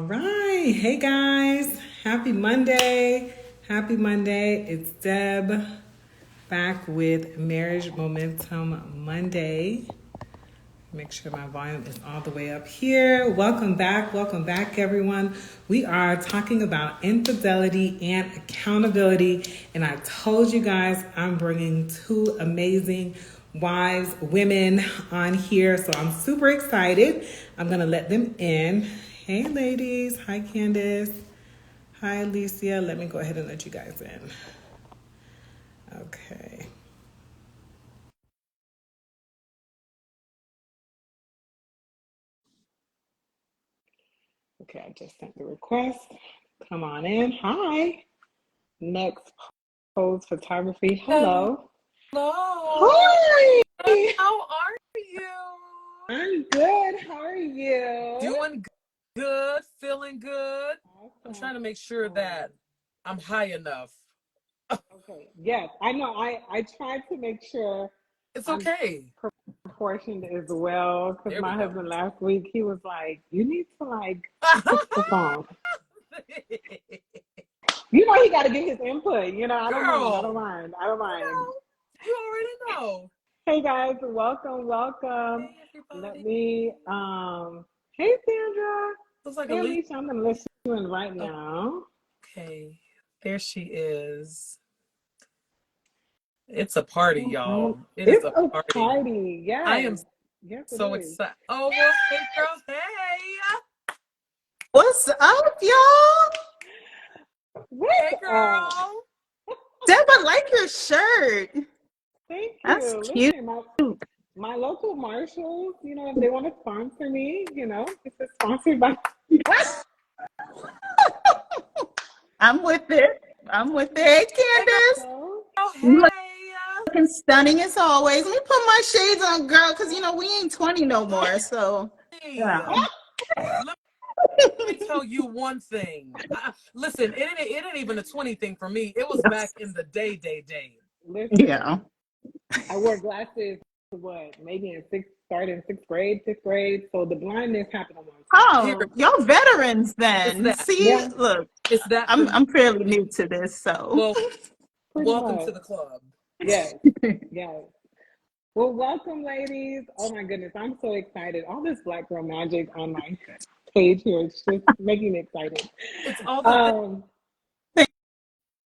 right. Hey guys. Happy Monday. Happy Monday. It's Deb back with Marriage Momentum Monday. Make sure my volume is all the way up here. Welcome back. Welcome back, everyone. We are talking about infidelity and accountability. And I told you guys I'm bringing two amazing wives, women on here. So I'm super excited. I'm going to let them in. Hey, ladies. Hi, Kandice. Hi, Alicia. Let me go ahead and let you guys in. Okay. Okay, I just sent the request. Come on in. Hi. Next pose photography. Hello. Hello. Hi. How are you? I'm good. How are you? Doing good, feeling good. Awesome. I'm trying to make sure that I'm high enough. Okay. Yes, I know. I tried to make sure It's I'm okay. proportioned as well because There we my go. husband last week he was like, "You need to fix the phone." You know, he got to get his input. You know, I don't mind. I don't Girl, mind. I don't mind. you already know. Hey guys, welcome. Hey, Let everybody. me hey Sandra. Looks like Hey Alicia. Alicia, I'm gonna let you in right now. Okay, there she is. It's a party, y'all. It is It's a a party. party, I am yes. Yes it so is. excited. Oh, well, hey, girls. Hey. What's up, y'all? Hey, What's up? girl. Deb, I like your shirt. Thank That's you. cute. Listen, my local marshals, you know, if they want to sponsor me, you know, it's sponsored by I'm with it. I'm with it. Hey, Hey, Candace. so, girl. You Hey. looking stunning as always. Let me put my shades on, girl, because, we ain't 20 no more. So, Hey. yeah. Let me tell you one thing. Listen, it ain't even a 20 thing for me. It was back in the day. listen, Yeah. I wore glasses maybe started in sixth grade. So the blindness happened a long Here, Oh, y'all veterans it's then. that. See, time. Yeah, look, It's that for I'm fairly me. new to this, so. Well, pretty welcome much. to the club. Yes, yes. Well, welcome, ladies. Oh my goodness, I'm so excited. All this black girl magic on my page here, it's just making me excited. It's all the things. Um,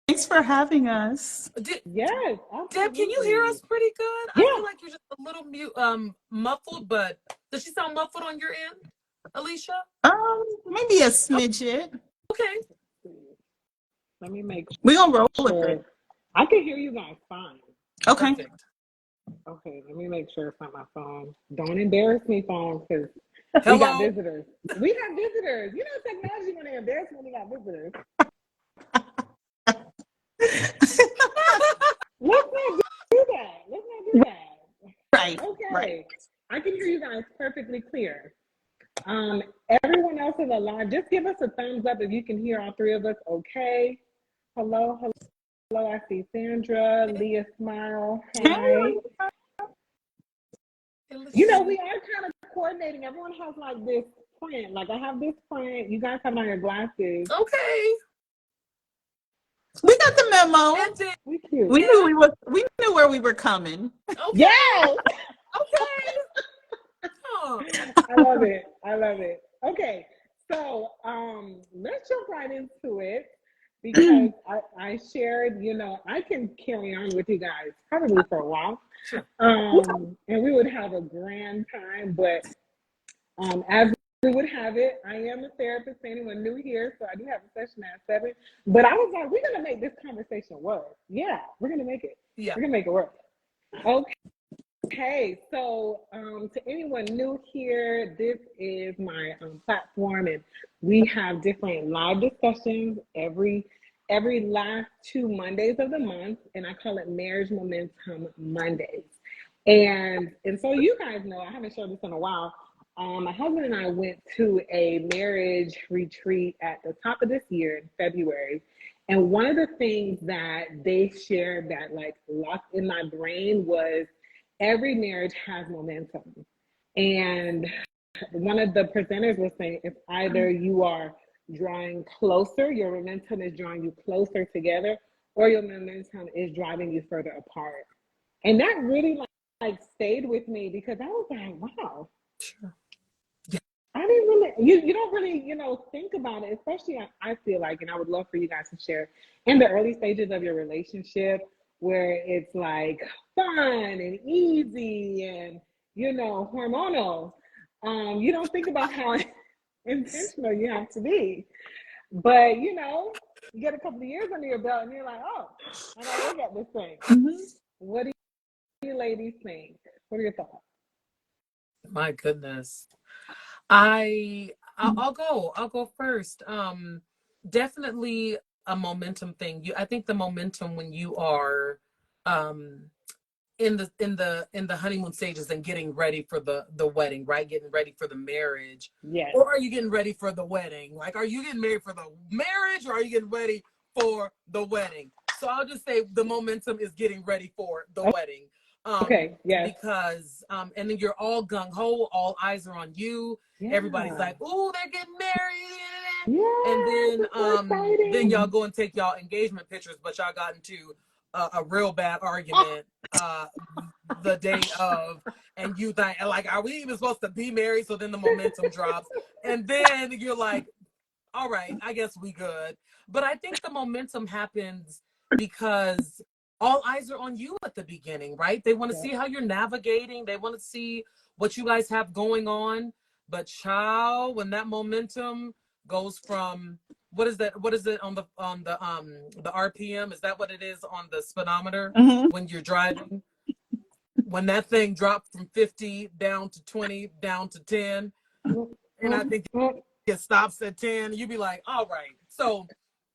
Thanks for having us. yes, Deb, can you hear absolutely. us pretty good? I Yeah. feel like you're just a little muffled, but does she sound muffled on your end, Alicia? Maybe a smidget. Okay. Let me make We're gonna roll with it. sure. I can hear you guys fine. Okay. Perfect. Okay, let me make sure it's not my phone. Don't embarrass me, phone, because we got Hello? visitors. We have visitors. You know, technology when they embarrass when we got visitors. Let's not do that. Let's not do Right, that. right. Okay. I can hear you guys perfectly clear. Um, Everyone else in the live, just give us a thumbs up if you can hear all three of us. Okay. Hello, hello. I see Sandra, Leah smile. Hi. You know, we are kind of coordinating. Everyone has like this print. Like I have this print. You guys have on your glasses. Okay. We got the memo. And then, We cute. We knew where we were coming. okay. Yes. Okay. Oh. I love it. I love it. Okay. So let's jump right into it because I shared, you know, I can carry on with you guys probably for a while. Sure. And we would have a grand time, but as we would have it, I am a therapist for anyone new here, so I do have a session at 7. But I was like, we're gonna make this conversation work. Yeah, we're gonna make it. Yeah. We're gonna make it work. Okay, so to anyone new here, this is my platform, and we have different live discussions every last 2 Mondays of the month, and I call it Marriage Momentum Mondays. And so you guys know, I haven't shared this in a while. My husband and I went to a marriage retreat at the top of this year in February. And one of the things that they shared that like locked in my brain was every marriage has momentum. And one of the presenters was saying it's either you are drawing closer, your momentum is drawing you closer together, or your momentum is driving you further apart. And that really like stayed with me because I was like, wow. Sure. I didn't really, you don't really, think about it, especially I feel like, and I would love for you guys to share in the early stages of your relationship where it's like fun and easy and, hormonal. You don't think about how intentional you have to be. But, you get a couple of years under your belt and you're like, oh, I gotta look at this thing. Mhm. What do you ladies think? What are your thoughts? My goodness. I'll go first. Definitely a momentum thing. I think the momentum when you are um in the honeymoon stages and getting ready for the wedding, right? Getting ready for the marriage. Yes. Or are you getting ready for the wedding? Like, are you getting married for the marriage or are you getting ready for the wedding? So I'll just say the momentum is getting ready for the wedding. Okay, yes. Because and then you're all gung-ho, all eyes are on you. Yeah. Everybody's like, "Oh, they're getting married." Yeah, And then y'all go and take y'all engagement pictures, but y'all got into a real bad argument the day of, and you think, like, are we even supposed to be married? So then the momentum drops, and then you're like, all right, I guess we good. But I think the momentum happens because all eyes are on you at the beginning, right? They want to see how you're navigating. They want to see what you guys have going on. But child, when that momentum goes from what is it on the RPM? Is that what it is on the speedometer when you're driving? When that thing dropped from 50 down to 20 down to 10, and I think it stops at 10, you'd be like, all right. So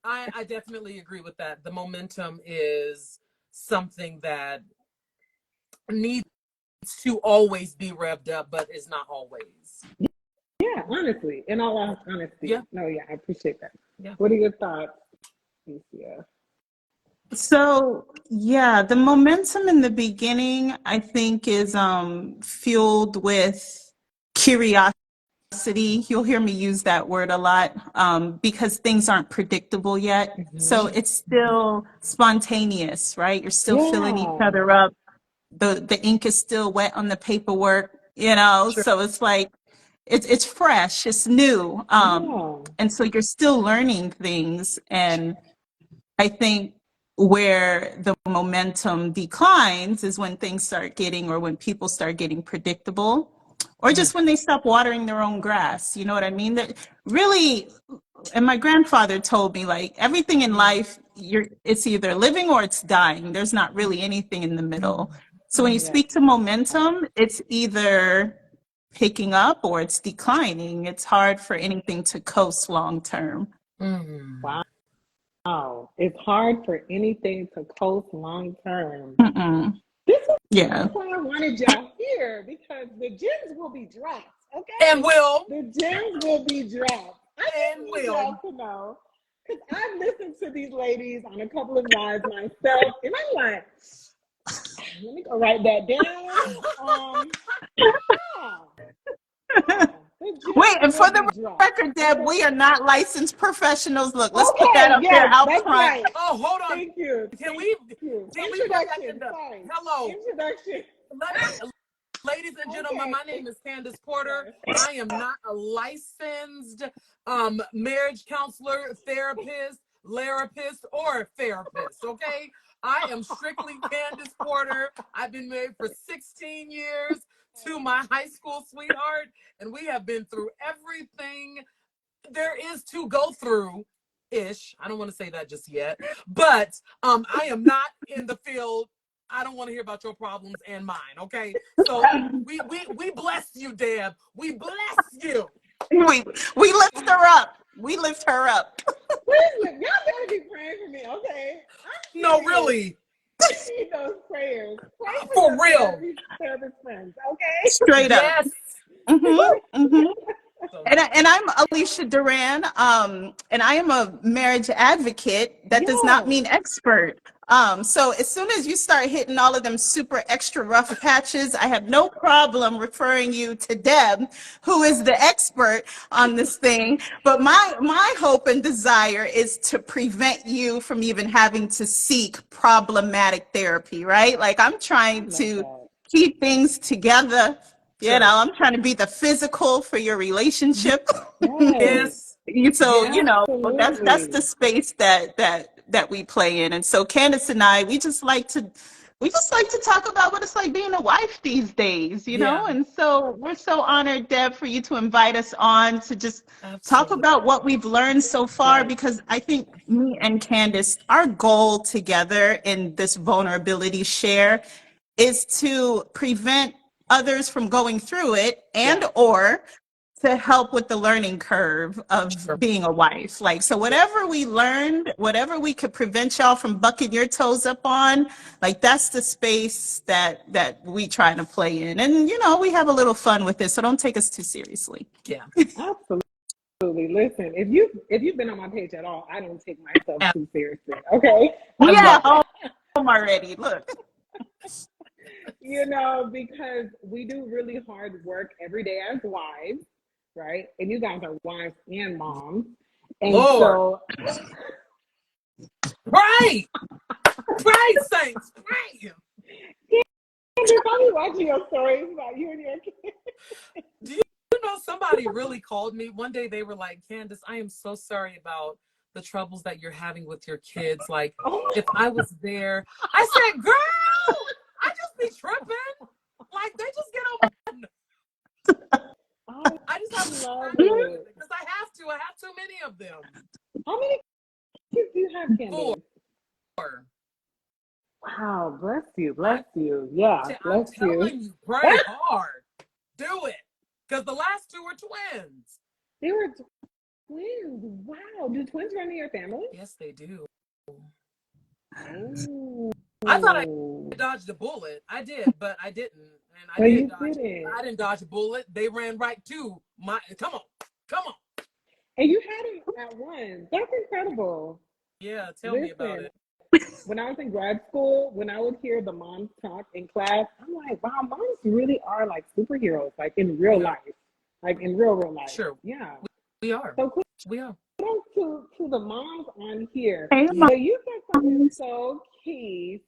I definitely agree with that. The momentum is something that needs to always be revved up, but is not always. Yeah, honestly. In all honesty. Yeah. No, yeah, I appreciate that. Yeah. What are your thoughts, Alicia? So yeah, the momentum in the beginning, I think, is fueled with curiosity. You'll hear me use that word a lot because things aren't predictable yet. So it's still spontaneous, right? You're still filling each other up. The ink is still wet on the paperwork, Sure. so it's like it's fresh, it's new. And so you're still learning things. And I think where the momentum declines is when things start getting, or when people start getting predictable, or just when they stop watering their own grass. You know what I mean? That really, and my grandfather told me, like, everything in life, it's either living or it's dying. There's not really anything in the middle. So when you speak to momentum, it's either picking up or it's declining. It's hard for anything to coast long term. Wow. It's hard for anything to coast long term. This is why I wanted y'all here, because the gems will be dropped, okay? And will. The gems will be dropped. I And need y'all to know, because I've listened to these ladies on a couple of lives myself, and I'm like, let me go write that down. Wait, and for the record, Deb, we are not licensed professionals. Look, let's put that up there out front. Right. Oh, hold on. Thank you. Can we Introduction. Sorry. Hello. Introduction. Ladies and gentlemen, my name is Kandice Porter. I am not a licensed marriage counselor, therapist, or therapist, okay? I am strictly Kandice Porter. I've been married for 16 years to my high school sweetheart, and we have been through everything there is to go through ish. I don't want to say that just yet, but I am not in the field. I don't want to hear about your problems and mine, okay? So we bless you, Deb. We bless you. We lift her up. We lift her up. Listen, y'all better be praying for me, okay? No, really. I need those prayers. Pray for real. Therapist friends, okay? Straight up. Yes. And I'm Alicia Duran, and I am a marriage advocate. That does not mean expert. So as soon as you start hitting all of them super extra rough patches, I have no problem referring you to Deb, who is the expert on this thing. But my hope and desire is to prevent you from even having to seek problematic therapy, right? Like I'm trying to keep things together. You know, I'm trying to be the physical for your relationship. Yes. So, Yeah. you know, that's the space that we play in. And so Candice and I, we just like to talk about what it's like being a wife these days, you know? And so we're so honored, Deb, for you to invite us on to just talk about what we've learned so far, because I think me and Candice, our goal together in this vulnerability share is to prevent others from going through it and or to help with the learning curve of being a wife. Like, so whatever we learned, whatever we could prevent y'all from bucking your toes up on, like that's the space that we try to play in. And, you know, we have a little fun with this, so don't take us too seriously. Yeah. Absolutely. Listen, if you've been on my page at all, I don't take myself too seriously. Okay. Yeah, home already. Look. You know, because we do really hard work every day as wives, right? And you guys are wives and moms. And Lord. so Right. Right, saints. Right. you're probably watching your stories about you and your kids. Do you know somebody really called me one day? They were like, Candice, I am so sorry about the troubles that you're having with your kids. Like, if I was there, I said, girl, I just be tripping. Like, they just get over. I just have to love it because I have to. I have too many of them. How many kids do you have, Candice? 4. Wow, bless you, bless you. Yeah, I'm bless you. telling you, pray hard. Do it. Because the last 2 were twins. They were twins. Wow. Do twins run in your family? Yes, they do. Oh. I thought I dodged a bullet. I did, but I didn't. And I didn't dodge a bullet. They ran right to my. Come on. And you had them at once. That's incredible. Yeah, tell me about it. When I was in grad school, when I would hear the moms talk in class, I'm like, wow, moms really are like superheroes, like in real life, like in real life. Sure. Yeah. We are. So cool. We are. To the moms on here. Hey, So you said something so key,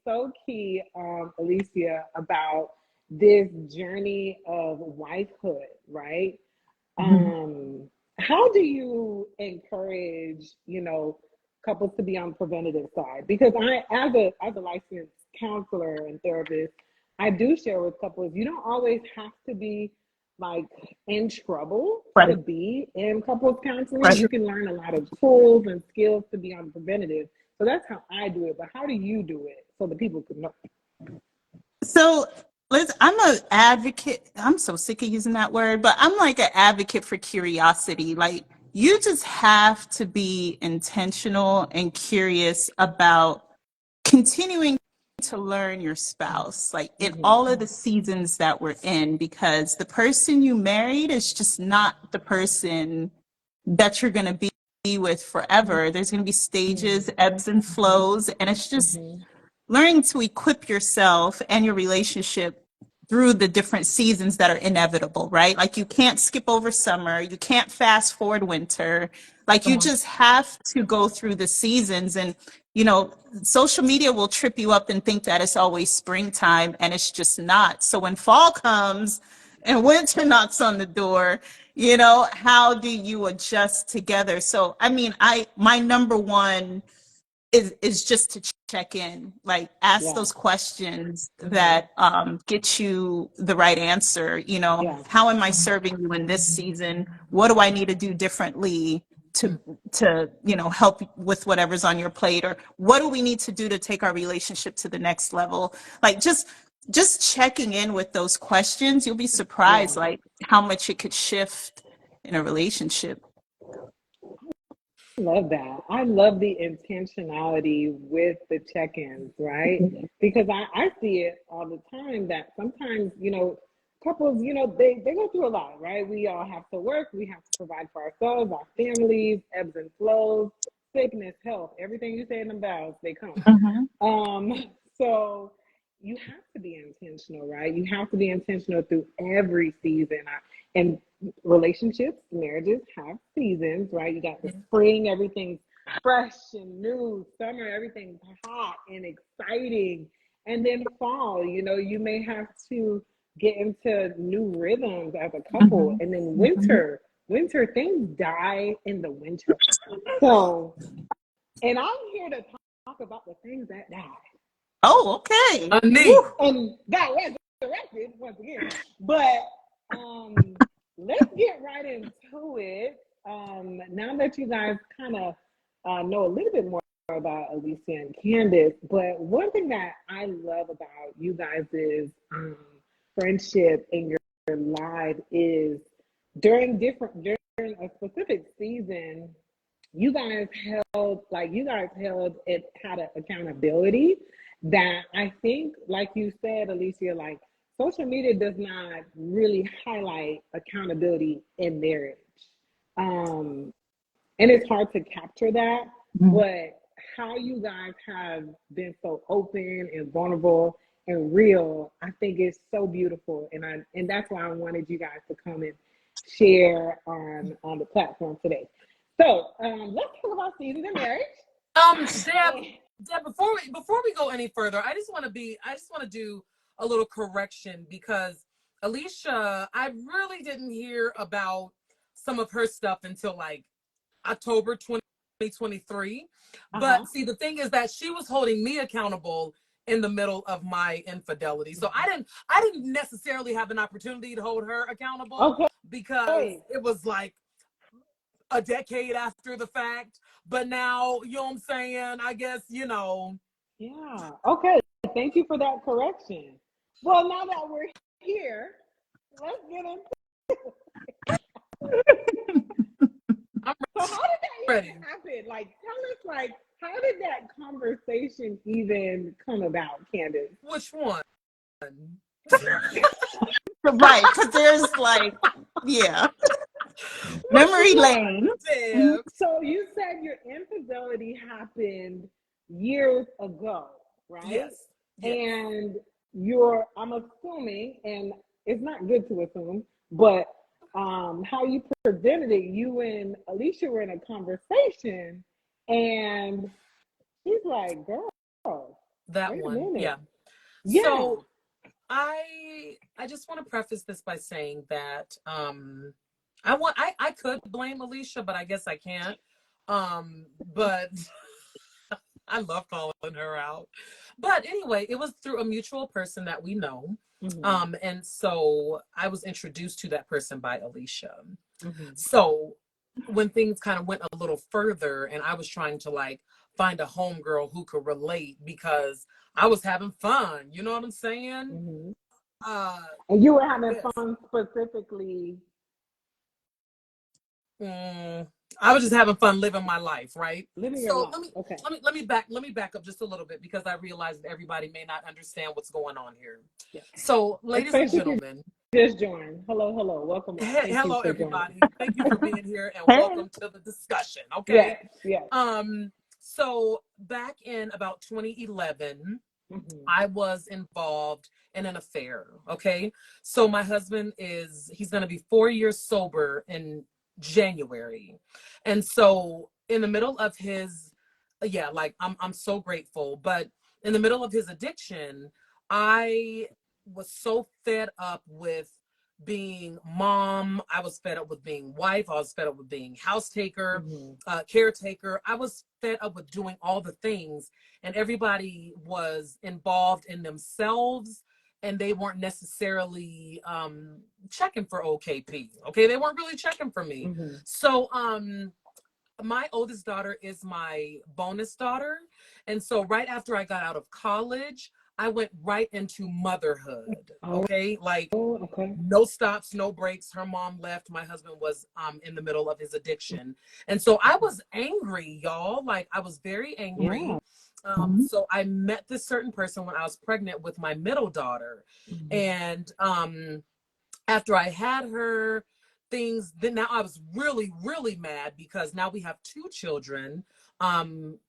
Alicia, about this journey of wifehood, right? How do you encourage, you know, couples to be on the preventative side? Because I, as a licensed counselor and therapist, I do share with couples, you don't always have to be like in trouble to be in couples counseling. You can learn a lot of tools and skills to be on the preventative. So that's how I do it. But how do you do it so that people can know? So Liz, I'm an advocate. I'm so sick of using that word, but I'm like an advocate for curiosity. Like, you just have to be intentional and curious about continuing to learn your spouse, like in all of the seasons that we're in, because the person you married is just not the person that you're going to be with forever. There's going to be stages, ebbs and flows, and it's just learning to equip yourself and your relationship through the different seasons that are inevitable, right? Like, you can't skip over summer, you can't fast forward winter. Like, you just have to go through the seasons. And, you know, social media will trip you up and think that it's always springtime, and it's just not. So when fall comes and winter knocks on the door, you know, how do you adjust together? So, I mean, my number one is just to check in, like ask those questions that get you the right answer. You know, how am I serving you in this season? What do I need to do differently to you know, help with whatever's on your plate? Or what do we need to do to take our relationship to the next level? Like, just checking in with those questions, you'll be surprised like how much it could shift in a relationship. Love that. I love the intentionality with the check-ins, right? Because I see it all the time that sometimes, you know, couples, you know, they go through a lot, right? We all have to work, we have to provide for ourselves, our families, ebbs and flows. sickness, health, everything you say in them vows, they come. So you have to be intentional, right? You have to be intentional through every season. And relationships, marriages have seasons, right? You got the spring, everything's fresh and new. Summer, everything's hot and exciting. And then fall, you may have to get into new rhythms as a couple. And then winter, things die in the winter. So, and I'm here to talk about the things that died. Oh, okay. And got resurrected once again. But let's get right into it. Now that you guys kind of know a little bit more about Alicia and Kandice, but one thing that I love about you guys is friendship in your life is during a specific season, you guys had an accountability that I think, like you said, Alicia, like social media does not really highlight accountability in marriage. And it's hard to capture that, but how you guys have been so open and vulnerable and real, I think is so beautiful. And that's why I wanted you guys to come and share on the platform today. So let's talk about seasons in marriage. Deb, before we go any further, I just want to do a little correction, because Alicia, I really didn't hear about some of her stuff until like October 2023. But see, the thing is that she was holding me accountable in the middle of my infidelity. So I didn't necessarily have an opportunity to hold her accountable because it was like a decade after the fact. But now, you know what I'm saying? I guess, Yeah. Okay. Thank you for that correction. Well, now that we're here, let's get into it. So how did that even happen? Like, tell us, like, how did that conversation even come about, Kandice? Which one? Right, because there's like, memory lane. So you said your infidelity happened years ago, right? Yes. And I'm assuming, and it's not good to assume, but how you presented it, you and Alicia were in a conversation, and he's like, girl, that wait one. a minute. Yeah. So I just want to preface this by saying that I could blame Alicia, but I guess I can't. But I love calling her out. But anyway, it was through a mutual person that we know. And so I was introduced to that person by Alicia. So when things kind of went a little further, and I was trying to like find a homegirl who could relate, because I was having fun, you know what I'm saying? And you were having fun specifically. I was just having fun living my life, right? Living your life. Let me back up just a little bit, because I realize that everybody may not understand what's going on here. So, ladies and gentlemen, just joined. Hello, welcome. Hello, everybody. Thank you for being here, and welcome to the discussion. Okay. Yes. So back in about 2011, I was involved in an affair. Okay. So my husband he's going to be 4 years sober in January. And so in the middle of his, I'm so grateful, but in the middle of his addiction, I was so fed up with being mom. I was fed up with being wife. I was fed up with being house taker, caretaker. I was fed up with doing all the things, and everybody was involved in themselves, and they weren't necessarily checking for OKP. Okay, they weren't really checking for me. So my oldest daughter is my bonus daughter, and so right after I got out of college, I went right into motherhood. Okay. No stops, no breaks. Her mom left. My husband was in the middle of his addiction. And so I was angry, y'all. Like, I was very angry. So I met this certain person when I was pregnant with my middle daughter. And after I had her, things. Then now I was really, really mad because now we have 2 children,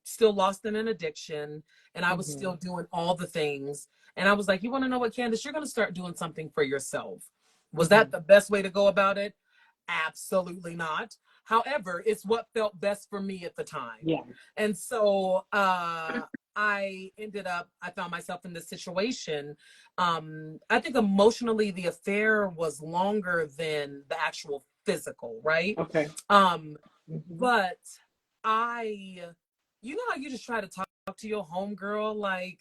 still lost in an addiction, and I was still doing all the things. And I was like, you want to know what, Kandice? You're going to start doing something for yourself. Was that the best way to go about it? Absolutely not. However, it's what felt best for me at the time. Yeah. And so I found myself in this situation. I think emotionally the affair was longer than the actual physical, right? Okay. But you know how you just try to talk to your homegirl, like,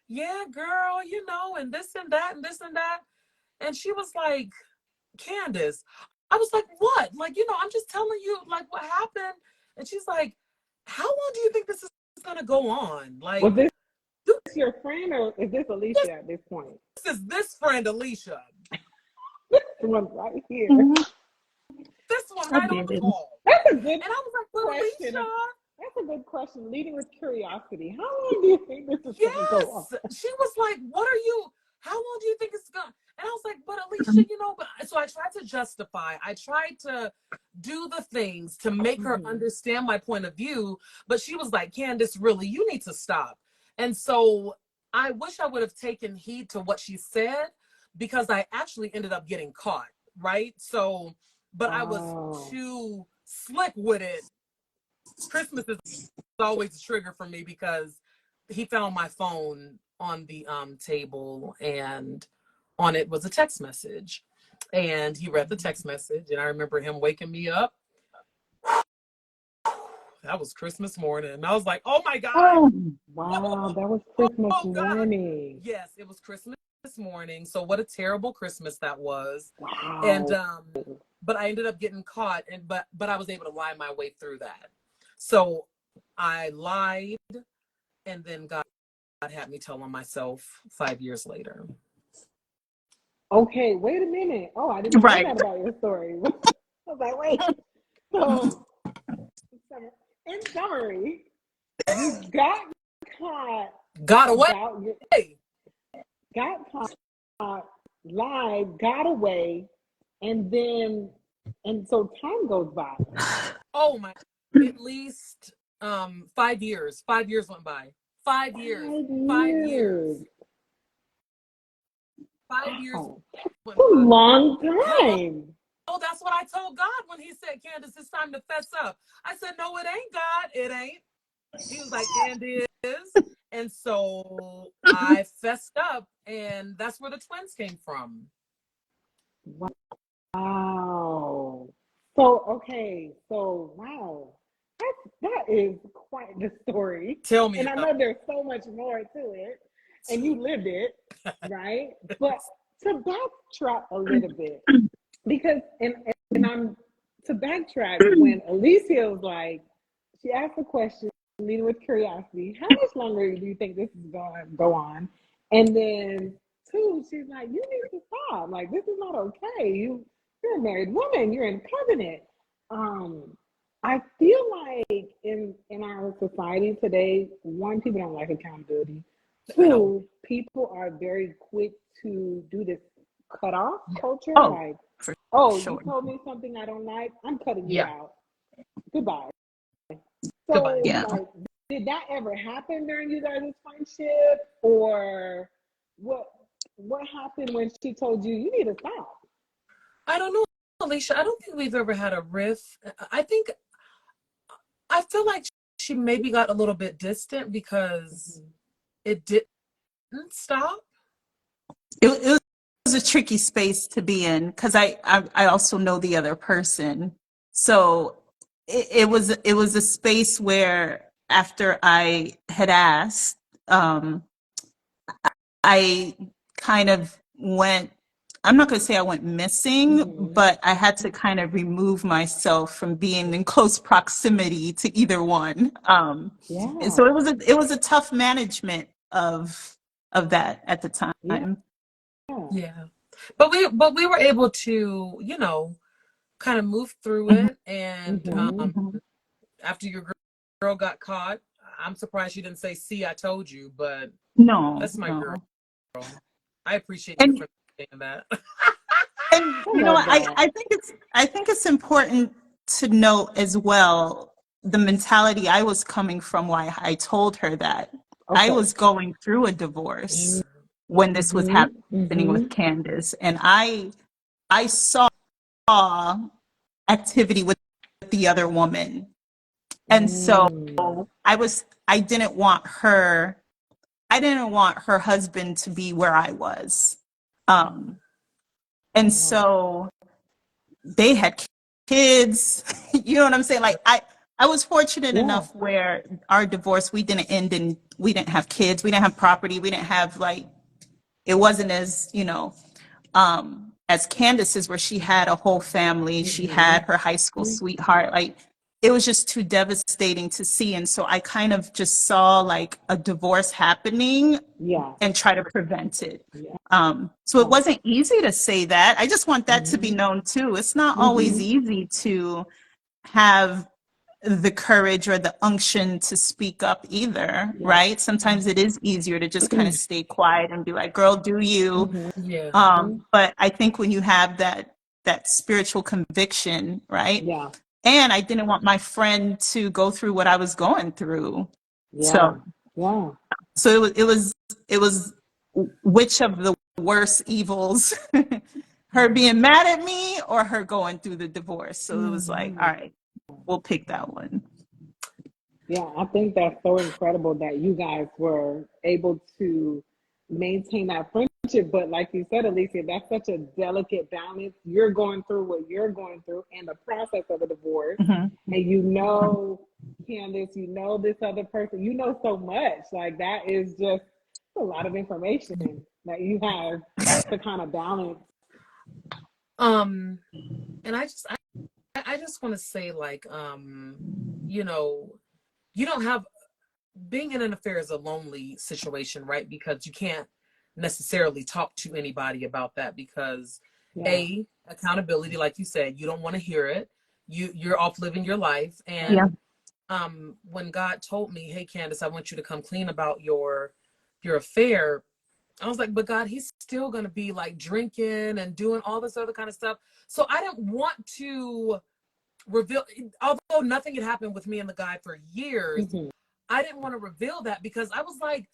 yeah, girl, you know, and this and that and this and that. And she was like, Kandice. I was like, what? Like, you know, I'm just telling you, like, what happened. And she's like, how long do you think this is going to go on? Like, was this your friend or is this Alicia at this point? This is this friend, Alicia. This one right here. This one right on the wall. That's a good And I was like, well, question. Alicia. That's a good question. Leading with curiosity. How long do you think this is going to go on? She was like, how long do you think it's going to? And I was like, but Alicia, you know, so I tried to justify. I tried to do the things to make her understand my point of view. But she was like, Kandice, really, you need to stop. And so I wish I would have taken heed to what she said, because I actually ended up getting caught, right? So, but I was too slick with it. Christmas is always a trigger for me because he found my phone on the table, and on it was a text message, and he read the text message, and I remember him waking me up. That was Christmas morning, and I was like, oh my God. Oh, wow, that was Christmas morning. Yes, it was Christmas morning. So what a terrible Christmas that was. Wow. And but I ended up getting caught, and but I was able to lie my way through that. So I lied, and then God had me tell on myself 5 years later. Okay, wait a minute. Oh, I didn't know that about your story. I was like, wait. So, in summary, you got caught. Got away. Got caught, lied, got away, and so time goes by. Oh my, at least 5 years. 5 years went by. 5 years. 5 years. 5 years. That's a long time. Oh, that's what I told God when he said, Kandice, it's time to fess up. I said, no, it ain't, God. It ain't. He was like, Kandice. And so I fessed up, and that's where the twins came from. Wow. So, okay. So, wow. That is quite the story. Tell me. And I know there's so much more to it, and you lived it, right? But to backtrack a little bit, because and I'm to backtrack when Alicia was like, she asked the question, leading with curiosity, how much longer do you think this is going to go on? And then 2, she's like, you need to stop. Like, this is not okay. You're a married woman. You're in a covenant. I feel like in our society today, 1, people don't like accountability. 2, people are very quick to do this cut off culture. Like, you told me something I don't like, I'm cutting you out. Goodbye. So, like, did that ever happen during you guys' friendship, or what happened when she told you you need to stop? I don't know, Alicia. I don't think we've ever had a riff. I feel like she maybe got a little bit distant because it didn't stop. It was a tricky space to be in, because I also know the other person. So it was a space where, after I had asked, I kind of went, I'm not going to say I went missing, but I had to kind of remove myself from being in close proximity to either one. And so it was a tough management of that at the time. Yeah. But we were able to, you know, kind of move through it. And after your girl got caught, I'm surprised she didn't say, see, I told you, but that's my girl. I appreciate you for saying that. And I you know love what, that. I think it's important to note as well the mentality I was coming from. Why I told her that I was going through a divorce when this was happening with Kandice, and I saw activity with the other woman, and so I didn't want her husband to be where I was, and so they had kids. You know what I'm saying? Like I was fortunate enough where our divorce, we didn't end and we didn't have kids, we didn't have property, we didn't have like, it wasn't as, as Candace's, where she had a whole family, she had her high school sweetheart. Like it was just too devastating to see. And so I kind of just saw like a divorce happening and try to prevent it. So it wasn't easy to say that. I just want that to be known too. It's not always easy to have the courage or the unction to speak up either, right? Sometimes it is easier to just kind of stay quiet and be like, girl, do you? Yeah. But I think when you have that spiritual conviction, right? And I didn't want my friend to go through what I was going through. So it was which of the worst evils, her being mad at me or her going through the divorce. So it was like, all right, we'll pick that one. Yeah, I think that's so incredible that you guys were able to maintain that friendship. But like you said, Alicia, that's such a delicate balance. You're going through what you're going through in the process of a divorce. And you know, Candice, you know this other person, you know so much. Like that is just a lot of information that you have to kind of balance. And I just want to say, like, you know, you don't have, being in an affair is a lonely situation, right? Because you can't necessarily talk to anybody about that because accountability, like you said, you don't want to hear it. You're off living your life. And when God told me, hey, Candice, I want you to come clean about your affair, I was like, but God, he's still going to be like drinking and doing all this other kind of stuff. So I didn't want to reveal, although nothing had happened with me and the guy for years, I didn't want to reveal that because I was like,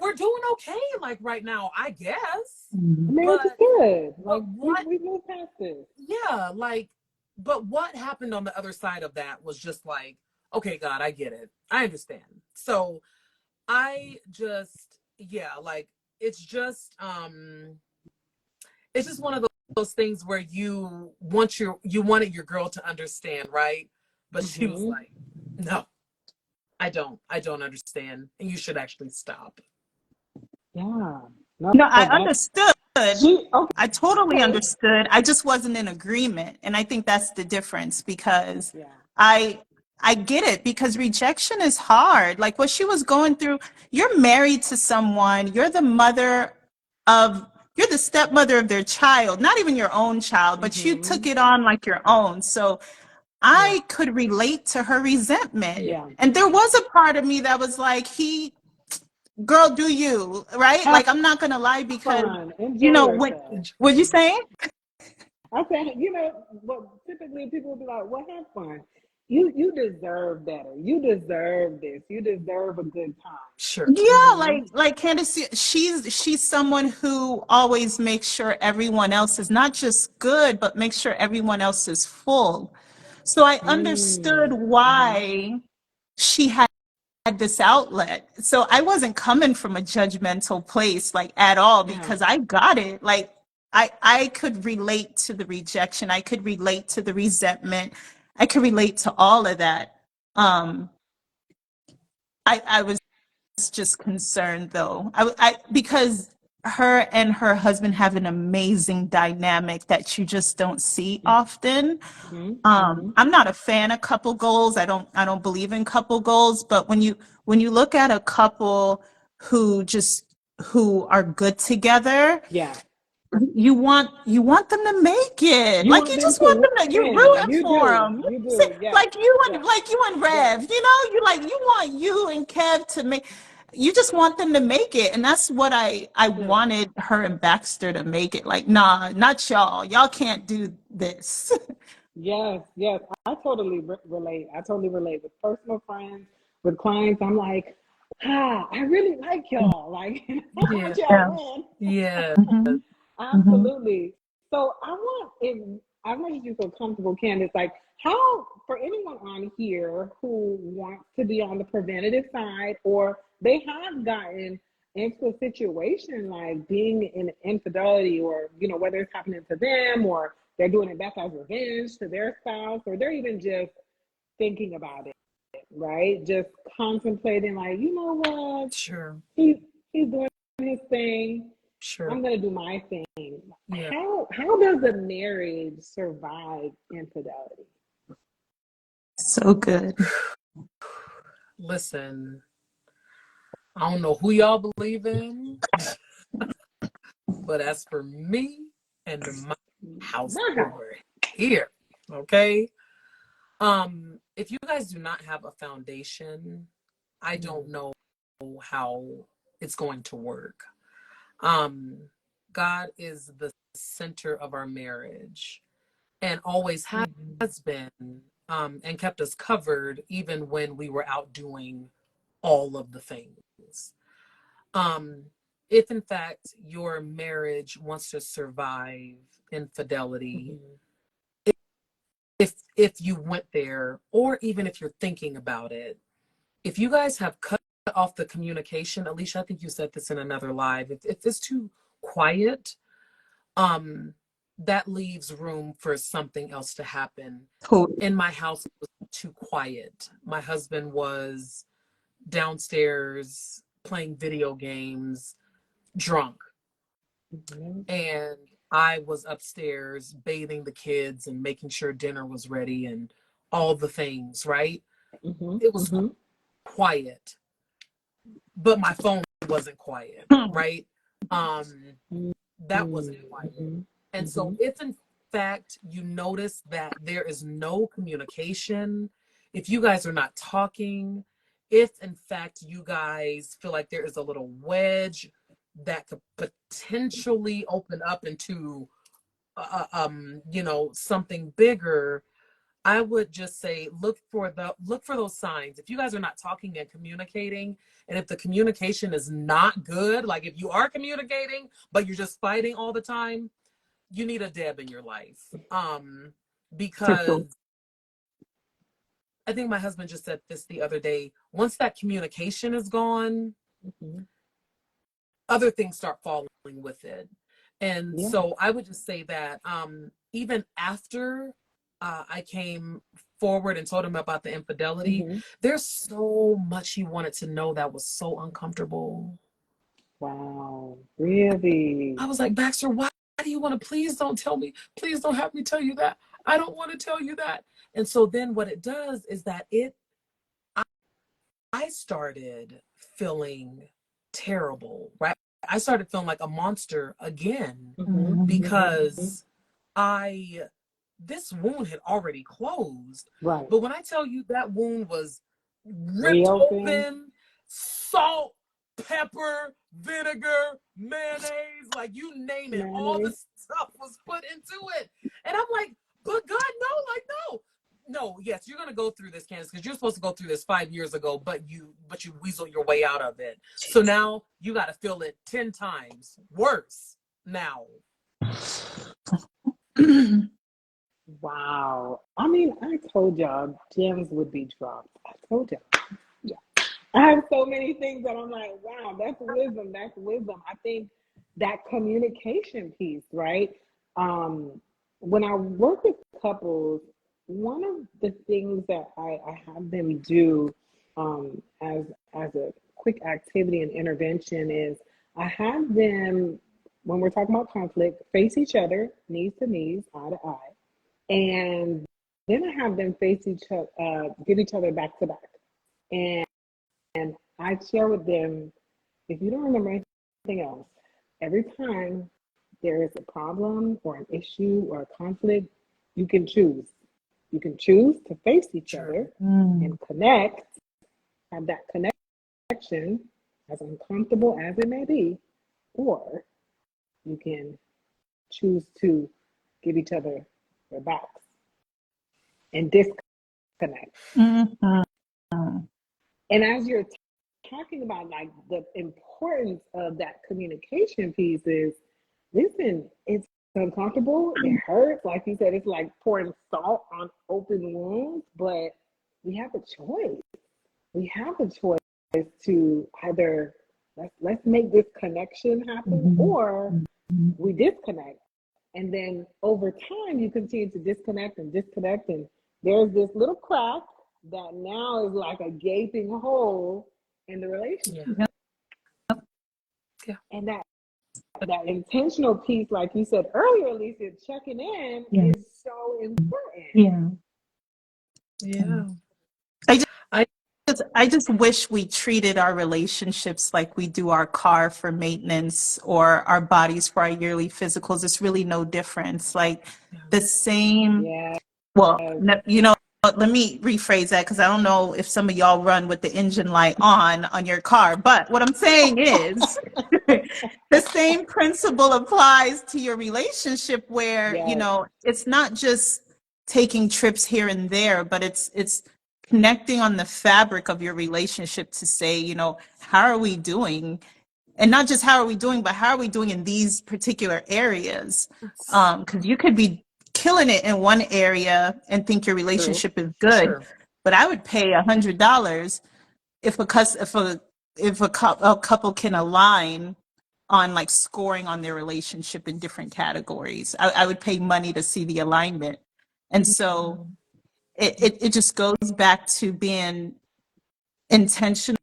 we're doing okay, like right now, I guess. Marriage is good. Like what, we moved past this. Yeah, like, but what happened on the other side of that was just like, okay, God, I get it. I understand. So I just, like, it's just one of those things where you wanted your girl to understand, right? But she was like, no, I don't understand, and you should actually stop. No, I understood. I totally understood. I just wasn't in agreement. And I think that's the difference because I get it, because rejection is hard. Like what she was going through, you're married to someone, you're the stepmother of their child, not even your own child, but you took it on like your own. So I could relate to her resentment. And there was a part of me that was like, girl, do you, right? Like, I'm not going to lie because, what'd you say? I said, well, typically people will be like, well, have fun. You deserve better. You deserve this. You deserve a good time. Sure. Yeah, like Kandice, she's someone who always makes sure everyone else is not just good, but make sure everyone else is full. So I understood why she had this outlet. So I wasn't coming from a judgmental place like at all, because I got it. Like I could relate to the rejection. I could relate to the resentment. I could relate to all of that. I was just concerned though. Because her and her husband have an amazing dynamic that you just don't see often. I'm not a fan of couple goals. I don't believe in couple goals, but when you look at a couple who are good together, you want them to make it. Like you just want them to, you're rooting for them. Like you and Rev, you want you and Kev to make. you just want them to make it. And that's what I wanted her and Baxter to make it. Like, nah, not y'all. Y'all can't do this. Yes, yes. I totally relate. I totally relate with personal friends, with clients. I'm like, I really like y'all. Like, I Yeah. want y'all to win. Yeah. Mhm. Absolutely. So I want you to feel comfortable, Candice. Like, how for anyone on here who wants to be on the preventative side, or they have gotten into a situation like being in infidelity, or whether it's happening to them, or they're doing it back as revenge to their spouse, or they're even just thinking about it, right? Just contemplating, like, you know what, Sure. he's doing his thing. Sure. I'm gonna do my thing. Yeah. How does a marriage survive infidelity? So good. Listen, I don't know who y'all believe in, but as for me and my house over here, okay? If you guys do not have a foundation, I don't know how it's going to work. God is the center of our marriage and always has been, and kept us covered even when we were out doing all of the things. If in fact your marriage wants to survive infidelity, if you went there, or even if you're thinking about it, if you guys have cut off the communication, Alicia, I think you said this in another live, if it's too quiet, that leaves room for something else to happen. Totally. In my house, it was too quiet. My husband was downstairs playing video games, drunk. And I was upstairs bathing the kids and making sure dinner was ready and all the things, right? It was quiet, but my phone wasn't quiet, right? That wasn't quiet. And so if in fact you notice that there is no communication, if you guys are not talking, if in fact you guys feel like there is a little wedge that could potentially open up into something bigger, I would just say look for those signs. If you guys are not talking and communicating, and if the communication is not good, like if you are communicating but you're just fighting all the time, you need a Deb in your life. Because I think my husband just said this the other day. Once that communication is gone, other things start falling with it. And so I would just say that even after I came forward and told him about the infidelity, there's so much he wanted to know that was so uncomfortable. Wow, really? I was like, Baxter, why do you want to? Please don't tell me. Please don't have me tell you that. I don't want to tell you that. And so then what it does is that I started feeling terrible, right? I started feeling like a monster again because this wound had already closed. Right. But when I tell you that wound was ripped open, salt, pepper, vinegar, mayonnaise, like you name it, all the stuff was put into it. And I'm like, but God, no, yes, you're gonna go through this, Kandice, because you're supposed to go through this 5 years ago, but you weasel your way out of it. So now you got to feel it 10 times worse now. Wow. I mean, I told y'all gems would be dropped. I told y'all. Yeah. I have so many things that I'm like, wow, that's wisdom. That's wisdom. I think that communication piece, right? When I work with couples, one of the things that I have them do as a quick activity and intervention is I have them, when we're talking about conflict, face each other, knees to knees, eye to eye. And then I have them face each other, give each other back to back. And I share with them, if you don't remember anything else, every time there is a problem or an issue or a conflict, you can choose. You can choose to face each other and connect, have that connection, as uncomfortable as it may be, or you can choose to give each other their backs and disconnect. Mhm. And as you're talking about like the importance of that communication piece is, listen, it's uncomfortable, it hurts. Like you said, it's like pouring salt on open wounds, but we have a choice. We have a choice to either let's make this connection happen, or we disconnect. And then over time, you continue to disconnect and disconnect. And there's this little crack that now is like a gaping hole in the relationship. Yeah. And that intentional piece, like you said earlier, Alicia, checking in is so important. Yeah. I just wish we treated our relationships like we do our car for maintenance or our bodies for our yearly physicals. It's really no difference. Like the same. Yeah. Well, you know, let me rephrase that because I don't know if some of y'all run with the engine light on your car. But what I'm saying is the same principle applies to your relationship where, you know, it's not just taking trips here and there, but it's connecting on the fabric of your relationship to say, you know, how are we doing? And not just how are we doing, but how are we doing in these particular areas? Because you could be killing it in one area and think your relationship is good, but I would pay $100 if a couple can align on like scoring on their relationship in different categories. I would pay money to see the alignment. And so it just goes back to being intentional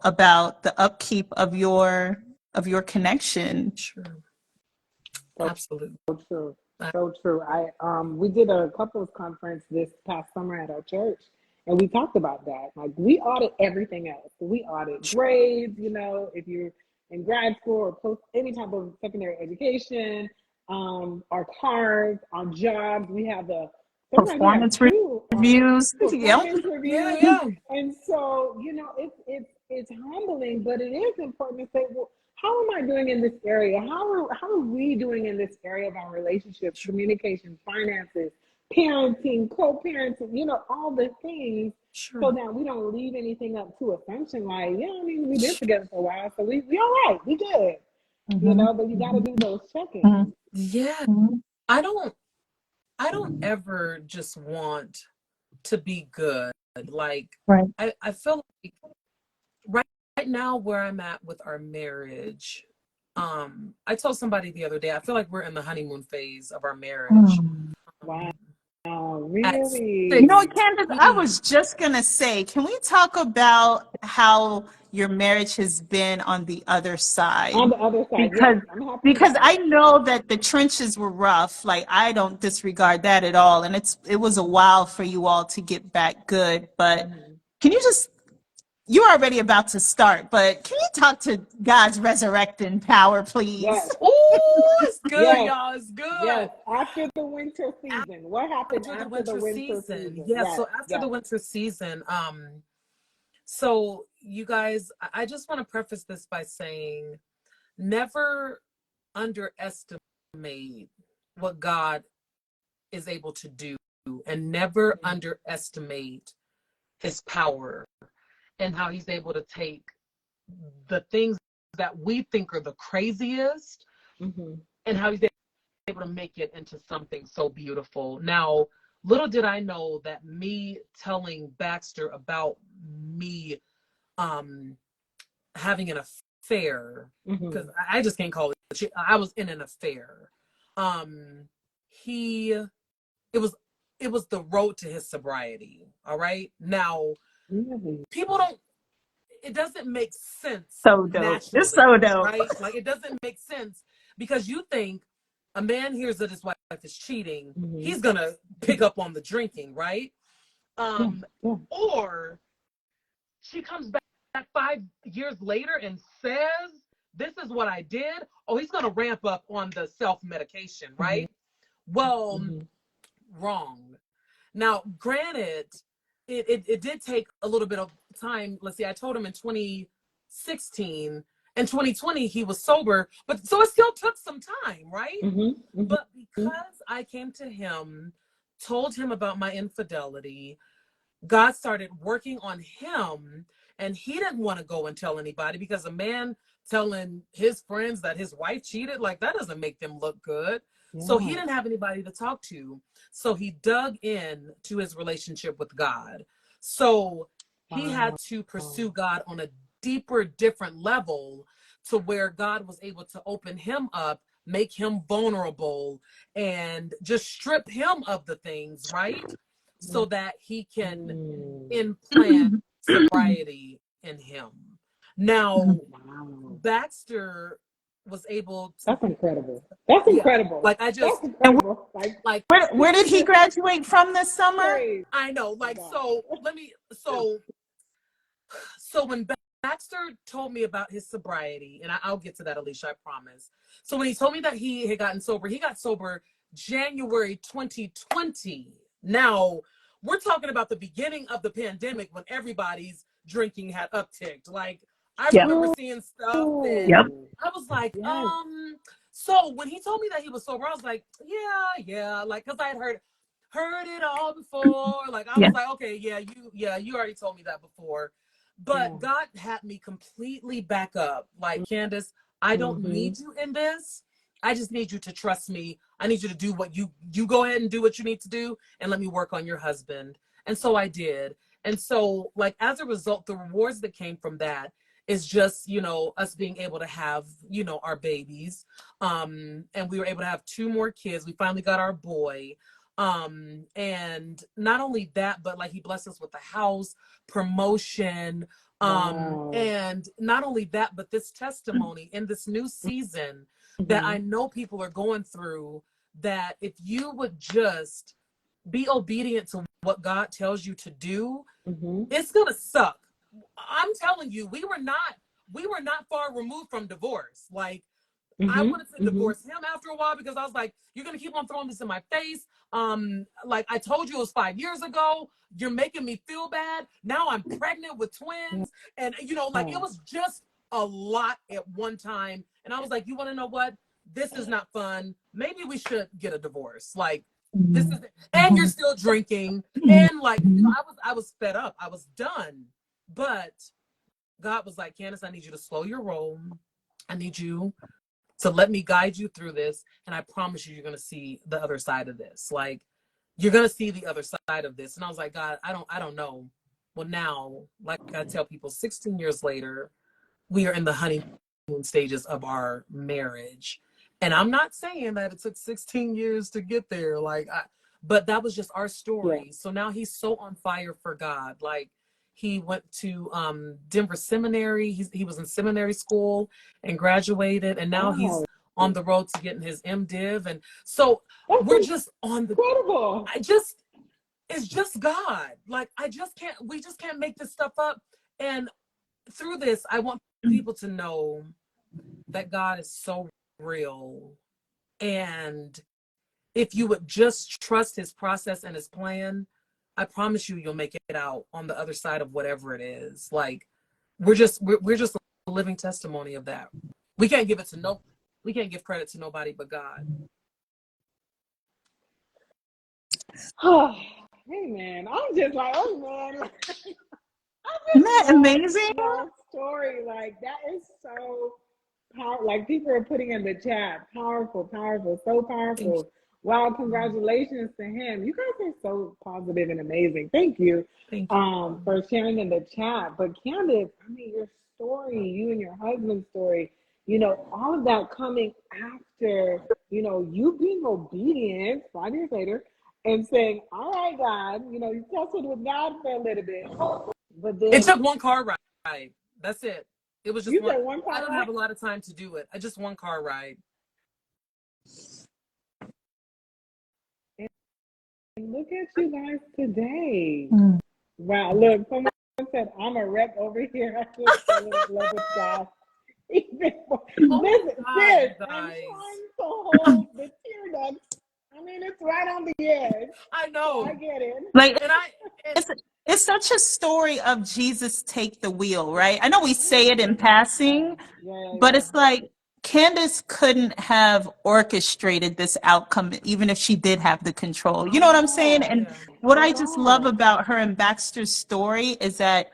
about the upkeep of your connection. Sure. So, Absolutely. So true. So true. We did a couples conference this past summer at our church, and we talked about that. Like, we audit everything else. We audit grades, you know, if you're in grad school or post any type of secondary education, our cars, our jobs. We have Performance reviews. Performance reviews. Yeah. And so, you know, it's humbling, but it is important to say, well, how am I doing in this area? How are we doing in this area of our relationships, communication, finances, parenting, co-parenting, you know, all the things, so that we don't leave anything up to assumption like, yeah, I mean, we've been together for a while, so we all right, we good. You know, but you got to do those check-ins. Yeah. I don't ever just want to be good. Like, I feel like right now where I'm at with our marriage, I told somebody the other day, I feel like we're in the honeymoon phase of our marriage. Wow. Really? You know what, Candice, I was just going to say, can we talk about how your marriage has been on the other side? On the other side, because I know that the trenches were rough. Like, I don't disregard that at all. And it was a while for you all to get back good. But can you just, you're already about to start, but can you talk to God's resurrecting power, please? Yes. Oh, it's good, y'all. It's good. Yes. After the winter season. What happened after the winter season? Yes. So after the winter season, so you guys, I just want to preface this by saying, never underestimate what God is able to do, and never underestimate his power and how he's able to take the things that we think are the craziest and how he's able to make it into something so beautiful. Now, little did I know that me telling Baxter about me having an affair, because I just can't call it, I was in an affair. It was the road to his sobriety. All right. Now, people don't, it doesn't make sense. So dope. It's so dope. Right? Like, it doesn't make sense because you think a man hears that his wife is cheating, he's going to pick up on the drinking, right? Or she comes back 5 years later and says, this is what I did. Oh, he's going to ramp up on the self-medication, right? Well, wrong. Now, granted, it did take a little bit of time. Let's see, I told him in 2016 16. In 2020, he was sober, but so it still took some time, right? But because I came to him, told him about my infidelity, God started working on him, and he didn't want to go and tell anybody, because a man telling his friends that his wife cheated, like, that doesn't make them look good. So he didn't have anybody to talk to. So he dug in to his relationship with God. So he had to pursue God on a deeper, different level, to where God was able to open him up, make him vulnerable, and just strip him of the things, right? So that he can implant sobriety in him. Now, Baxter was able to. That's incredible. That's incredible. Like, I just. That's incredible. Like where did he graduate from this summer? I know. Like, so when Baxter told me about his sobriety, and I'll get to that, Alicia, I promise. So when he told me that he had gotten sober, he got sober January 2020. Now, we're talking about the beginning of the pandemic, when everybody's drinking had upticked. Like, I remember seeing stuff, and I was like, So when he told me that he was sober, I was like, yeah, like, because I had heard it all before. Like, I was like, okay, you already told me that before. But God had me completely back up. Like, Kandice, I don't need you in this. I just need you to trust me. I need you to do what you go ahead and do what you need to do, and let me work on your husband. And so I did. And so, like, as a result, the rewards that came from that is just, us being able to have, our babies. And we were able to have 2 more kids. We finally got our boy. And not only that, but like, he blessed us with a house, promotion. And not only that, but this testimony in this new season that I know people are going through, that if you would just be obedient to what God tells you to do, it's going to suck. I'm telling you, we were not far removed from divorce. Like, I wanted to divorce him after a while, because I was like, you're going to keep on throwing this in my face. Like, I told you it was 5 years ago. You're making me feel bad. Now I'm pregnant with twins. And, like, it was just a lot at one time. And I was like, you want to know what? This is not fun. Maybe we should get a divorce. Like, this is, and you're still drinking. And like, I was fed up. I was done. But God was like, Kandice, I need you to slow your roll. I need you to let me guide you through this. And I promise you're going to see the other side of this. Like, you're going to see the other side of this. And I was like, God, I don't know. Well, now, like I tell people, 16 years later, we are in the honeymoon stages of our marriage. And I'm not saying that it took 16 years to get there. Like, but that was just our story. So now he's so on fire for God. Like, he went to Denver Seminary. He was in seminary school and graduated. And now he's on the road to getting his MDiv. And so we're just on the, incredible. It's just God. Like, we just can't make this stuff up. And through this, I want people to know that God is so real. And if you would just trust his process and his plan, I promise you'll make it out on the other side of whatever it is. Like, we're just a living testimony of that. We can't give credit to nobody but God. Oh, hey man, I'm just like, oh man, isn't that amazing? That story, like, that is so powerful. Like, people are putting in the chat, powerful, so powerful. Wow, congratulations to him. You guys are so positive and amazing. Thank you, for sharing in the chat. But Kandice, I mean, your story, you and your husband's story, all of that coming after, you being obedient 5 years later and saying, all right, God, you tested with God for a little bit. But then, it took one car ride. That's it. It was just one car I don't ride? have a lot of time to do it. Just one car ride. And look at you guys today. Wow, look, someone said, I'm a wreck over here. I just fell in love with God. Listen, sis, I'm trying to hold the tear ducts. I mean, it's right on the edge. I know. So I get it. Like, it's such a story of Jesus take the wheel, right? I know we say it in passing, but it's like Kandice couldn't have orchestrated this outcome, even if she did have the control. You know what I'm saying? And what I just love about her and Baxter's story is that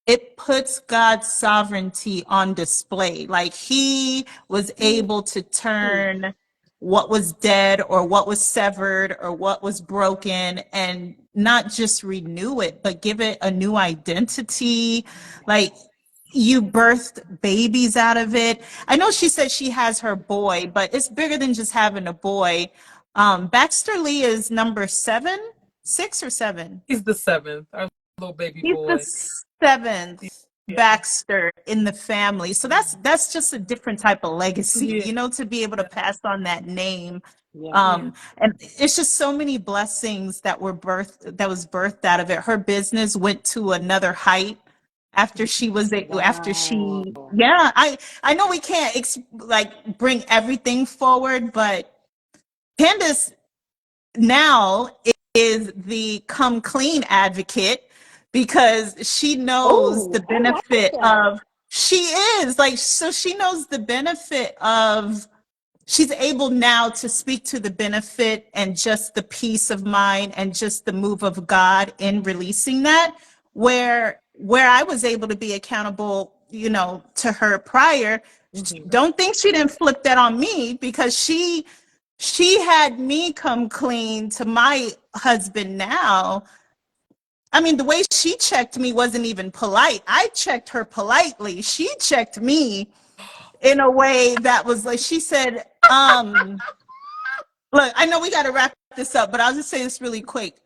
it puts God's sovereignty on display. Like he was able to turn what was dead or what was severed or what was broken and not just renew it, but give it a new identity. Like you birthed babies out of it. I know she said she has her boy, but it's bigger than just having a boy. Baxter Lee is number 7, 6 or 7. He's the 7th, our little baby He's the boy. 7th Baxter in the family. So that's just a different type of legacy, you know, to be able to pass on that name. And it's just so many blessings that was birthed out of it. Her business went to another height after she I know we can't like bring everything forward, but Candace now is the come clean advocate because she knows the benefit of she is like so she knows the benefit of she's able now to speak to the benefit and just the peace of mind and just the move of God in releasing that where I was able to be accountable, you know, to her prior. Don't think she didn't flip that on me because she had me come clean to my husband now. I mean, the way she checked me wasn't even polite. I checked her politely. She checked me in a way that was like, she said, look, I know we got to wrap this up, but I'll just say this really quick.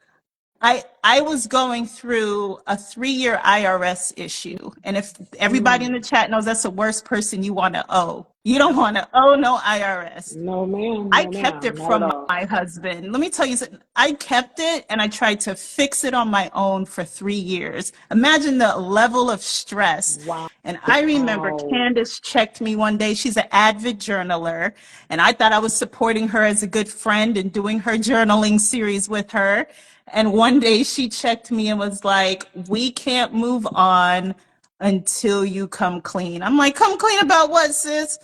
I was going through a 3-year IRS issue. And if everybody in the chat knows that's the worst person you want to owe. You don't want to owe no IRS. No, ma'am. I kept it from my husband. Let me tell you something. I kept it and I tried to fix it on my own for 3 years. Imagine the level of stress. Wow. And I remember Candice checked me one day. She's an avid journaler. And I thought I was supporting her as a good friend and doing her journaling series with her. And one day she checked me and was like, we can't move on until you come clean. I'm like, come clean about what, sis?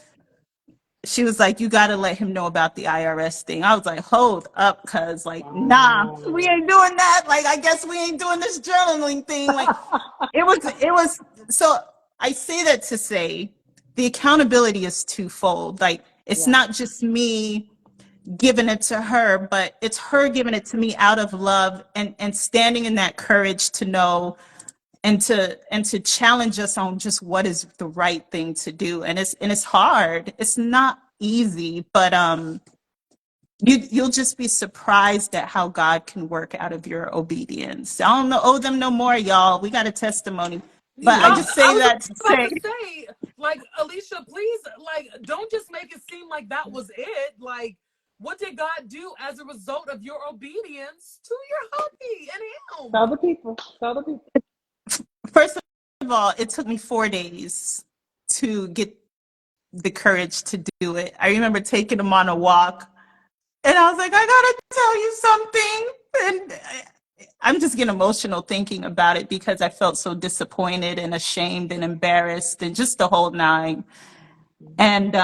She was like, you got to let him know about the IRS thing. I was like, hold up, cuz like, nah, we ain't doing that. Like, I guess we ain't doing this journaling thing. Like, it was, so I say that to say the accountability is twofold. Like, it's not just me giving it to her, but it's her giving it to me out of love and standing in that courage to know and to challenge us on just what is the right thing to do. And it's hard. It's not easy, but you'll just be surprised at how God can work out of your obedience. I don't owe them no more, y'all. We got a testimony. But I just say that to say, like, Alicia, please, like, don't just make it seem like that was it. Like, what did God do as a result of your obedience to your hubby and him? Tell the people. First of all, it took me 4 days to get the courage to do it. I remember taking him on a walk and I was like, I gotta tell you something. And I'm just getting emotional thinking about it because I felt so disappointed and ashamed and embarrassed and just the whole nine. And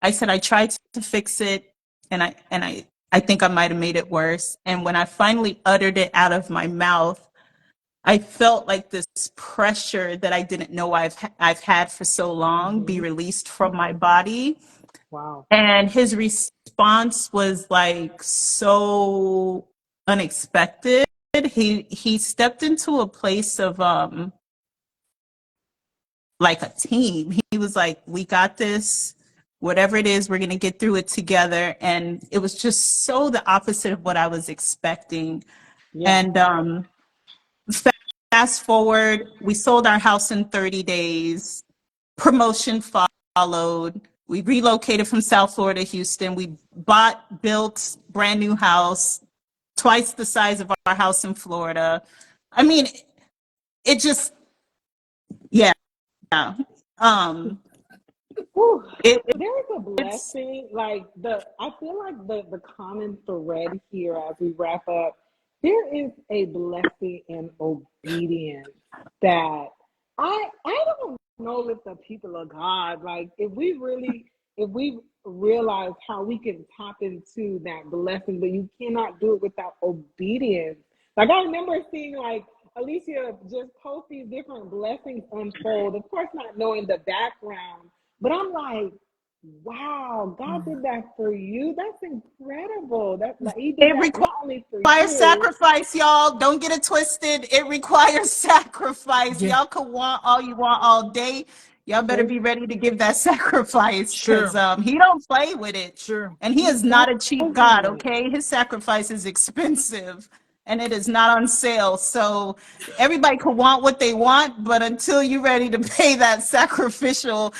I said, I tried to fix it and I think I might have made it worse. And when I finally uttered it out of my mouth, I felt like this pressure that I didn't know I've had for so long be released from my body. Wow. And his response was like so unexpected. He stepped into a place of like a team. He was like, we got this. Whatever it is, we're going to get through it together. And it was just so the opposite of what I was expecting. And fast forward, we sold our house in 30 days. Promotion followed. We relocated from South Florida to Houston. We built brand new house, twice the size of our house in Florida. I mean, it just, yeah. There's a blessing. Like I feel like the common thread here as we wrap up there is a blessing in obedience that I don't know if the people of God, like if we realize how we can tap into that blessing, but you cannot do it without obedience. Like I remember seeing like Alicia just post these different blessings unfold, of course not knowing the background, but I'm like, wow, God did that for you. That's incredible. That like he did that not only for requires you. sacrifice, y'all. Don't get it twisted. It requires sacrifice. Yeah. Y'all can want all you want all day. Y'all better be ready to give that sacrifice because Sure. he don't play with it. Sure. And he He is not a cheap God, doesn't. okay? His sacrifice is expensive and it is not on sale. So everybody can want what they want, but until you're ready to pay that sacrificial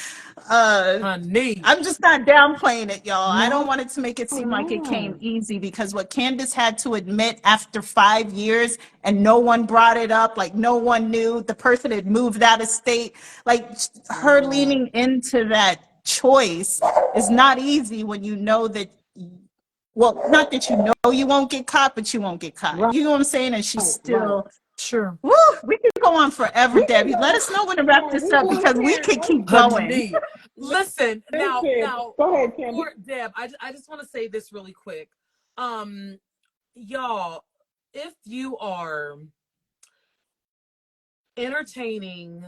Honey. I'm just not downplaying it, y'all. I don't No, want it to make it seem like it came no. easy because what Kandice had to admit after 5 years and no one brought it up, like no one knew, the person had moved out of state, like her Wow. leaning into that choice is not easy when you know that, well, not that you know you won't get caught, but you won't get caught. Right, You know what I'm saying? And she's right. still, Sure. woo, we could go on forever, We can Debbie. Let go us know when to wrap on. this We up really because we can. could keep going. Honey. Listen, Listen. now, Go ahead, Candy. before Deb, I just want to say this really quick. Um, y'all, if you are entertaining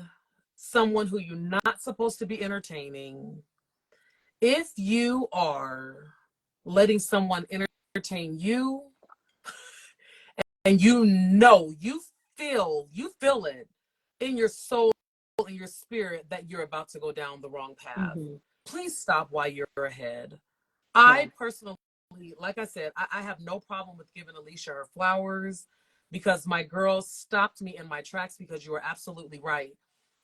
someone who you're not supposed to be entertaining, if you are letting someone entertain you and you feel it in your soul, in your spirit that you're about to go down the wrong path, Mm-hmm. please stop while you're ahead. Yeah. I personally, like I said, I have no problem with giving Alicia her flowers because my girl stopped me in my tracks because you were absolutely right.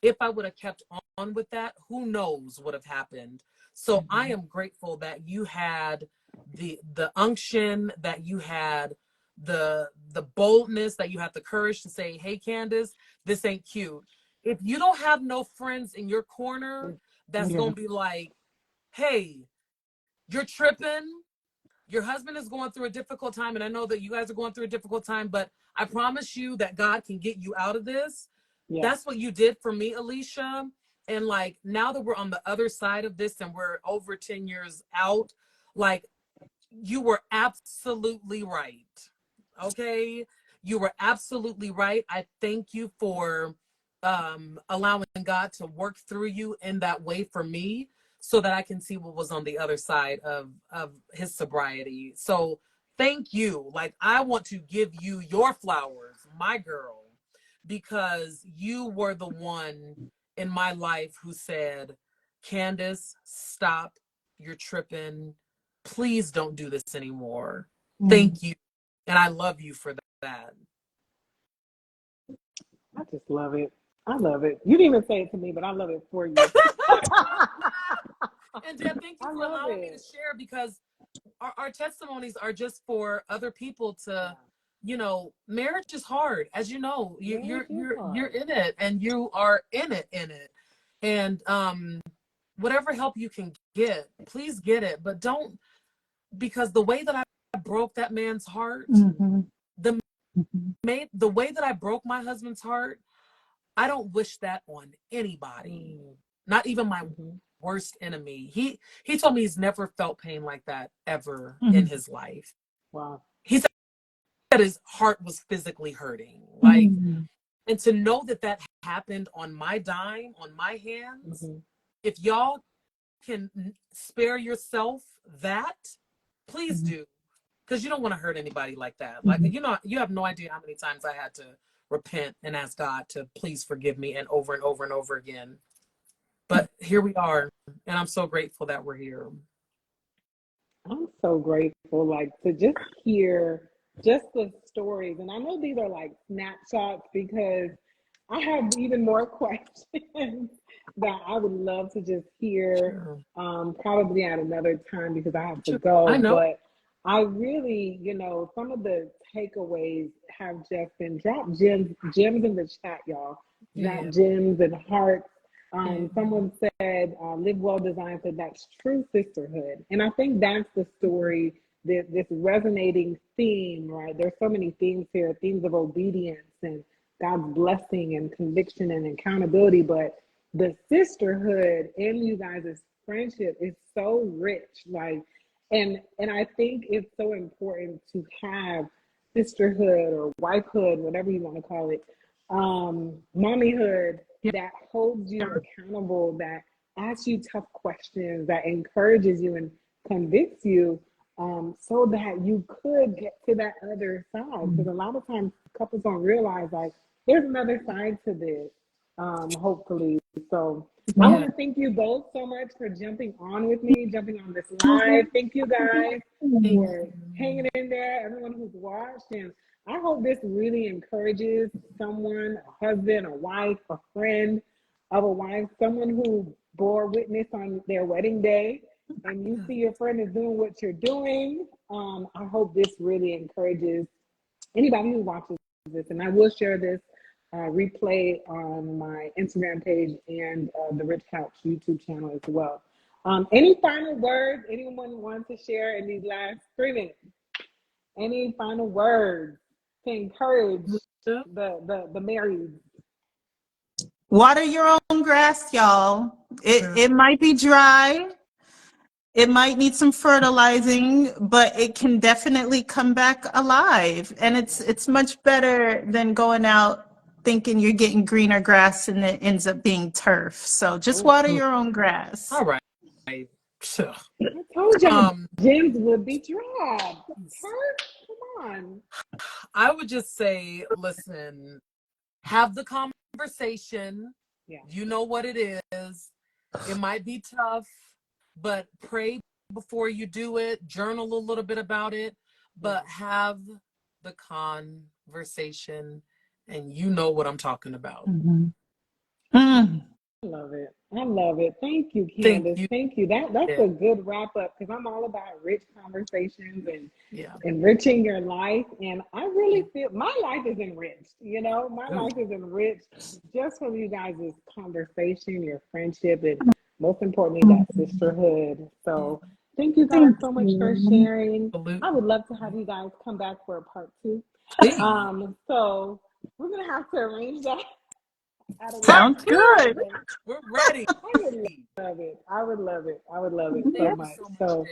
If I would have kept on with that, who knows what have happened. So I am grateful that you had the unction, that you had the boldness, that you had the courage to say, hey Kandice, this ain't cute. If you don't have no friends in your corner that's Yeah. gonna be like, hey, you're tripping. Your husband is going through a difficult time, and I know that you guys are going through a difficult time, but I promise you that God can get you out of this. Yeah. That's what you did for me, Alicia. And like now that we're on the other side of this and we're over 10 years out, like you were absolutely right. Okay? You were absolutely right. I thank you for allowing God to work through you in that way for me so that I can see what was on the other side of his sobriety. So thank you. Like I want to give you your flowers, my girl, because you were the one in my life who said, Kandice, stop. You're tripping. Please don't do this anymore. Thank you. And I love you for that. I just love it. I love it. You didn't even say it to me, but I love it for you. And Deb, thank you I for love allowing me to it. share because our testimonies are just for other people to, Yeah. marriage is hard. As you know, Marriage is you're hard. in it and you are in it. And whatever help you can get, please get it. But don't, because the way that I broke that man's heart, the the way that I broke my husband's heart, I don't wish that on anybody, Mm-hmm. not even my Mm-hmm. worst enemy. He told me he's never felt pain like that ever in his life. Wow. He said his heart was physically hurting. Like, and to know that that happened on my dime, on my hands, Mm-hmm. if y'all can spare yourself that, please do. Because you don't want to hurt anybody like that. Like, you have no idea how many times I had to repent and ask God to please forgive me and over and over and over again. But here we are, and I'm so grateful that we're here. I'm so grateful, like to just hear just the stories. And I know these are like snapshots because I have even more questions that I would love to just hear, Sure. probably at another time because I have to Sure. I go. know. But I really, some of the takeaways have just been drop gems in the chat, y'all. Drop Yeah. gems and hearts. Yeah. Someone said, Live Well Designed said that's true sisterhood. And I think that's the story this resonating theme, right? There's so many themes here, themes of obedience and God's blessing and conviction and accountability, but the sisterhood in you guys' friendship is so rich. Like, and I think it's so important to have sisterhood or wifehood, whatever you want to call it, mommyhood that holds you accountable, that asks you tough questions, that encourages you and convicts you, so that you could get to that other side. Because a lot of times couples don't realize, like, there's another side to this, hopefully. So I want to thank you both so much for jumping on with me, jumping on this live. Thank you guys for hanging in there, everyone who's watched. And I hope this really encourages someone, a husband, a wife, a friend of a wife, someone who bore witness on their wedding day, and you see your friend is doing what you're doing. I hope this really encourages anybody who watches this. And I will share this replay on my Instagram page and the Rich Couch YouTube channel as well. Any final words anyone wants to share in these last 3 minutes? Any final words to encourage the married? Water your own grass, y'all. It might be dry. It might need some fertilizing, but it can definitely come back alive. And it's much better than going out thinking you're getting greener grass and it ends up being turf. So just water your own grass. All right. So, I told y'all gems would be dry. Turf? Come on. I would just say, listen, have the conversation. Yeah. You know what it is. It might be tough, but pray before you do it. Journal a little bit about it, but have the conversation, and you know what I'm talking about. I love it. I love it. Thank you, Kandice. Thank you. That's a good wrap up, because I'm all about rich conversations and enriching your life. And I really feel my life is enriched. You know, my life is enriched just from you guys' conversation, your friendship, and most importantly, that sisterhood. So thank you guys so much for sharing. I would love to have you guys come back for a part 2. So we're gonna have to arrange that. Sounds good. We're ready. I would love it. I would love it. I would love it so much. So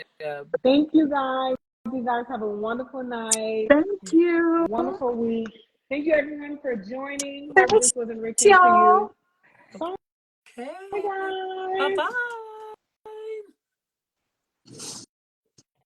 thank you guys. You guys have a wonderful night. Thank you. Wonderful week. Thank you everyone for joining. Hope this was enriching for you. Bye. Okay. Bye guys. Bye-bye.